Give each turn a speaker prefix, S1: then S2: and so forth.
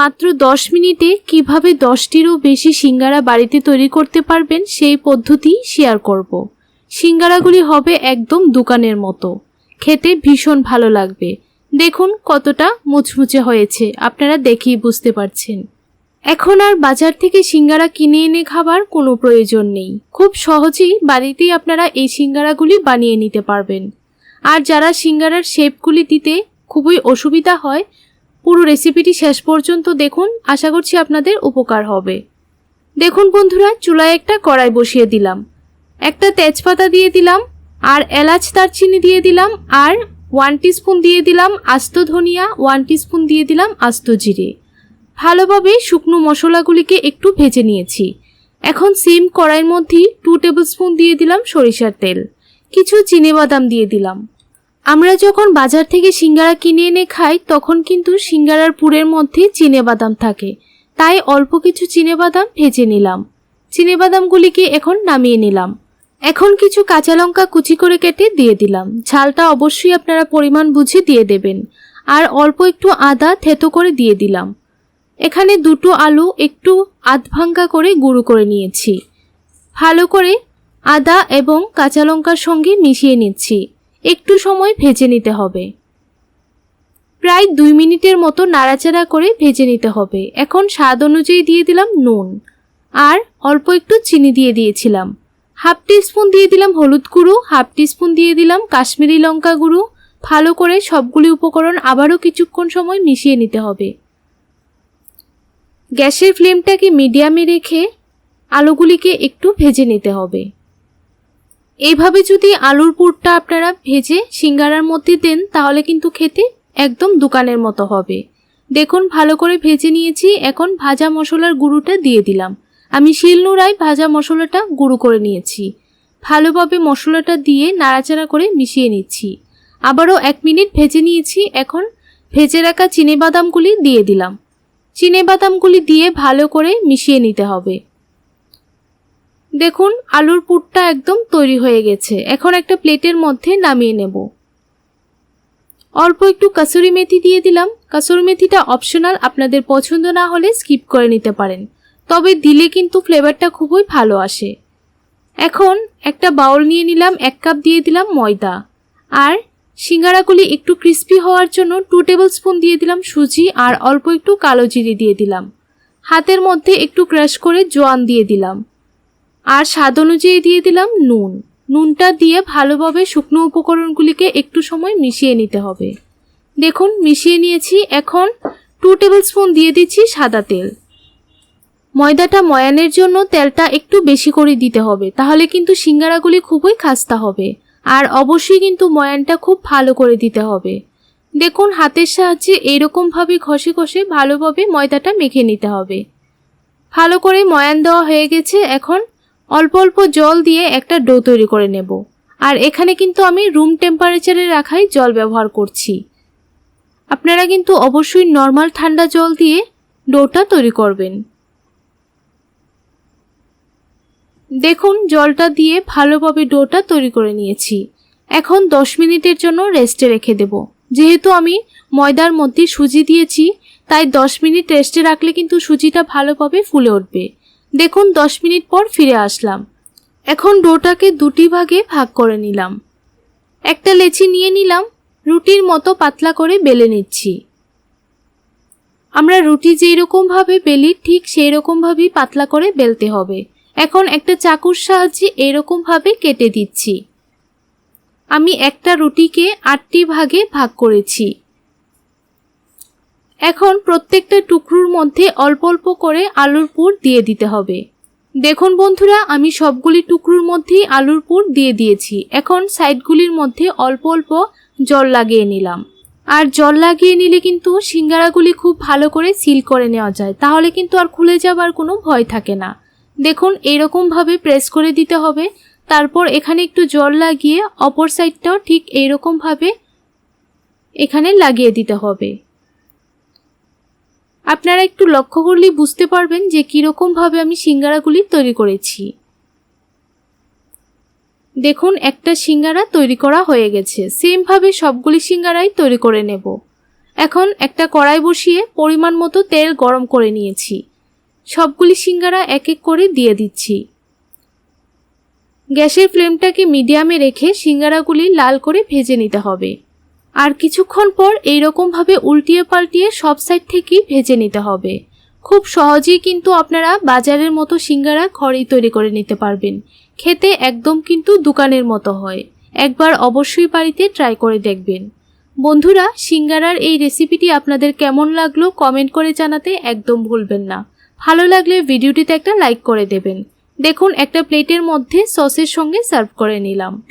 S1: মাত্র 10 মিনিটে কিভাবে 10টিরও বেশি সিঙ্গারা বাড়িতে তৈরি করতে পারবেন সেই পদ্ধতি শেয়ার করব। সিঙ্গারাগুলি হবে একদম দোকানের মতো, খেতে ভীষণ ভালো লাগবে। দেখুন কতটা মুচমুচে হয়েছে, আপনারা দেখেই বুঝতে পারছেন। এখন আর বাজার থেকে সিঙ্গারা কিনে এনে খাবার কোনো প্রয়োজন নেই। খুব সহজেই বাড়িতেই আপনারা এই সিঙ্গারাগুলি বানিয়ে নিতে পারবেন। আর যারা সিঙ্গারার শেপগুলি দিতে খুবই অসুবিধা হয়, পুরো রেসিপিটি শেষ পর্যন্ত দেখুন, আশা করছি আপনাদের উপকার হবে। দেখুন বন্ধুরা, চুলায় একটা কড়াই বসিয়ে দিলাম, একটা তেজপাতা দিয়ে দিলাম, আর এলাচ দারচিনি দিয়ে দিলাম, আর 1 টিস্পুন দিয়ে দিলাম আস্ত ধনিয়া, 1 টিস্পুন দিয়ে দিলাম আস্ত জিরে। ভালোভাবে শুকনো মশলাগুলিকে একটু ভেজে নিয়েছি। এখন সেম কড়াইয়ের মধ্যে 2 টেবিলস্পুন দিয়ে দিলাম সরিষার তেল, কিছু চিনেবাদাম দিয়ে দিলাম। আমরা যখন বাজার থেকে সিঙ্গারা কিনে এনে খাই তখন কিন্তু সিঙ্গারার পুরের মধ্যে চিনেবাদাম থাকে, তাই অল্প কিছু চিনেবাদাম ভেজে নিলাম। চিনেবাদামগুলিকে এখন নামিয়ে নিলাম। এখন কিছু কাঁচা লঙ্কা কুচি করে কেটে দিয়ে দিলাম। ঝালটা অবশ্যই আপনারা পরিমাণ বুঝে দিয়ে দেবেন। আর অল্প একটু আদা থেতো করে দিয়ে দিলাম। এখানে 2টো আলু একটু আধ ভাঙ্গা করে গুঁড়ো করে নিয়েছি। ভালো করে আদা এবং কাঁচা লঙ্কার সঙ্গে মিশিয়ে নিচ্ছি। একটু সময় ভেজে নিতে হবে, প্রায় 2 মিনিটের মতো নাড়াচাড়া করে ভেজে নিতে হবে। এখন স্বাদ অনুযায়ী দিয়ে দিলাম নুন, আর অল্প একটু চিনি দিয়ে দিয়েছিলাম। 1/2 টিস্পুন দিয়ে দিলাম হলুদ গুঁড়ো, 1/2 টিস্পুন দিয়ে দিলাম কাশ্মীরি লঙ্কা গুঁড়ো। ভালো করে সবগুলি উপকরণ আবারও কিছুক্ষণ সময় মিশিয়ে নিতে হবে। গ্যাসের ফ্লেমটাকে মিডিয়ামে রেখে আলুগুলিকে একটু ভেজে নিতে হবে। এইভাবে যদি আলুর পুরটা আপনারা ভেজে সিঙ্গারার মধ্যে দেন তাহলে কিন্তু খেতে একদম দোকানের মতো হবে। দেখুন ভালো করে ভেজে নিয়েছি। এখন ভাজা মশলার গুঁড়োটা দিয়ে দিলাম। আমি শিলনোড়ায় ভাজা মশলাটা গুঁড়ো করে নিয়েছি। ভালোভাবে মশলাটা দিয়ে নাড়াচাড়া করে মিশিয়ে নিচ্ছি। আবারও 1 মিনিট ভেজে নিয়েছি। এখন ভেজে রাখা চিনেবাদামগুলি দিয়ে দিলাম। চিনেবাদামগুলি দিয়ে ভালো করে মিশিয়ে নিতে হবে। দেখুন আলুর পুরটা একদম তৈরি হয়ে গেছে। এখন একটা প্লেটের মধ্যে নামিয়ে নেব। অল্প একটু কাসুরি মেথি দিয়ে দিলাম। কাসুরি মেথিটা অপশনাল, আপনাদের পছন্দ না হলে স্কিপ করে নিতে পারেন, তবে দিলে কিন্তু ফ্লেভারটা খুবই ভালো আসে। এখন একটা বাউল নিয়ে নিলাম, 1 কাপ দিয়ে দিলাম ময়দা, আর সিঙ্গারাগুলি একটু ক্রিস্পি হওয়ার জন্য 2 টেবিলস্পুন দিয়ে দিলাম সুজি, আর অল্প একটু কালো জিরে দিয়ে দিলাম। হাতের মধ্যে একটু ক্রাশ করে জোয়ান দিয়ে দিলাম, আর স্বাদ অনুযায়ী দিয়ে দিলাম নুন। নুনটা দিয়ে ভালোভাবে শুকনো উপকরণগুলিকে একটু সময় মিশিয়ে নিতে হবে। দেখুন মিশিয়ে নিয়েছি। এখন 2 টেবিলস্পুন দিয়ে দিচ্ছি সাদা তেল। ময়দাটা ময়ানের জন্য তেলটা একটু বেশি করে দিতে হবে, তাহলে কিন্তু সিঙ্গারাগুলি খুবই খাস্তা হবে। আর অবশ্যই কিন্তু ময়ানটা খুব ভালো করে দিতে হবে। দেখুন হাতের সাহায্যে এইরকমভাবে ঘষে ঘষে ভালোভাবে ময়দাটা মেখে নিতে হবে। ভালো করে ময়ান দেওয়া হয়ে গেছে। এখন অল্প অল্প জল দিয়ে একটা ডো তৈরি করে নেব। আর এখানে কিন্তু আমি রুম টেম্পারেচারে রাখাই জল ব্যবহার করছি। আপনারা কিন্তু অবশ্যই নর্মাল ঠান্ডা জল দিয়ে ডোটা তৈরি করবেন। দেখুন জলটা দিয়ে ভালোভাবে ডোটা তৈরি করে নিয়েছি। এখন 10 মিনিটের জন্য রেস্টে রেখে দেব। যেহেতু আমি ময়দার মধ্যে সুজি দিয়েছি, তাই 10 মিনিট রেস্টে রাখলে কিন্তু সুজিটা ভালোভাবে ফুলে উঠবে। দেখুন 10 মিনিট পর ফিরে আসলাম। এখন ডোটাকে 2টি ভাগে ভাগ করে নিলাম। একটা লেচি নিয়ে নিলাম, রুটির মতো পাতলা করে বেলে নিচ্ছি। আমরা রুটি যেই রকম ভাবে বেলি ঠিক সেই রকম ভাবেই পাতলা করে বেলতে হবে। এখন একটা চাকুর সাহায্যে এরকম ভাবে কেটে দিচ্ছি। আমি একটা রুটিকে 8টি ভাগে ভাগ করেছি। এখন প্রত্যেকটা টুকরোর মধ্যে অল্প অল্প করে আলুর পুর দিয়ে দিতে হবে। দেখুন বন্ধুরা, আমি সবগুলি টুকরোর মধ্যেই আলুর পুর দিয়ে দিয়েছি। এখন সাইডগুলির মধ্যে অল্প অল্প জল লাগিয়ে নিলাম। আর জল লাগিয়ে নিলে কিন্তু সিঙ্গারাগুলি খুব ভালো করে সিল করে নেওয়া যায়, তাহলে কিন্তু আর খুলে যাবার কোনো ভয় থাকে না। দেখুন এইরকম ভাবে প্রেস করে দিতে হবে। তারপর এখানে একটু জল লাগিয়ে অপর সাইডটাও ঠিক এইরকম ভাবে এখানে লাগিয়ে দিতে হবে। আপনারা একটু লক্ষ্য করলে বুঝতে পারবেন যে কিরকম ভাবে আমি সিঙ্গারাগুলি তৈরি করেছি। দেখুন একটা সিঙ্গারা তৈরি করা হয়ে গেছে। সেম ভাবে সবগুলি সিঙ্গারাই তৈরি করে নেব। এখন একটা কড়াই বসিয়ে পরিমাণ মতো তেল গরম করে নিয়েছি। সবগুলি সিঙ্গারা এক এক করে দিয়ে দিচ্ছি। গ্যাসের ফ্লেমটাকে মিডিয়ামে রেখে সিঙ্গারাগুলি লাল করে ভেজে নিতে হবে। আর কিছুক্ষণ পর এইরকমভাবে উল্টিয়ে পাল্টিয়ে সব সাইড থেকেই ভেজে নিতে হবে। খুব সহজেই কিন্তু আপনারা বাজারের মতো সিঙ্গারা ঘরেই তৈরি করে নিতে পারবেন। খেতে একদম কিন্তু দোকানের মতো হয়। একবার অবশ্যই বাড়িতে ট্রাই করে দেখবেন। বন্ধুরা, সিঙ্গারার এই রেসিপিটি আপনাদের কেমন লাগলো কমেন্ট করে জানাতে একদম ভুলবেন না। ভালো লাগলে ভিডিওটিতে একটা লাইক করে দেবেন। দেখুন, একটা প্লেটের মধ্যে সসের সঙ্গে সার্ভ করে নিলাম।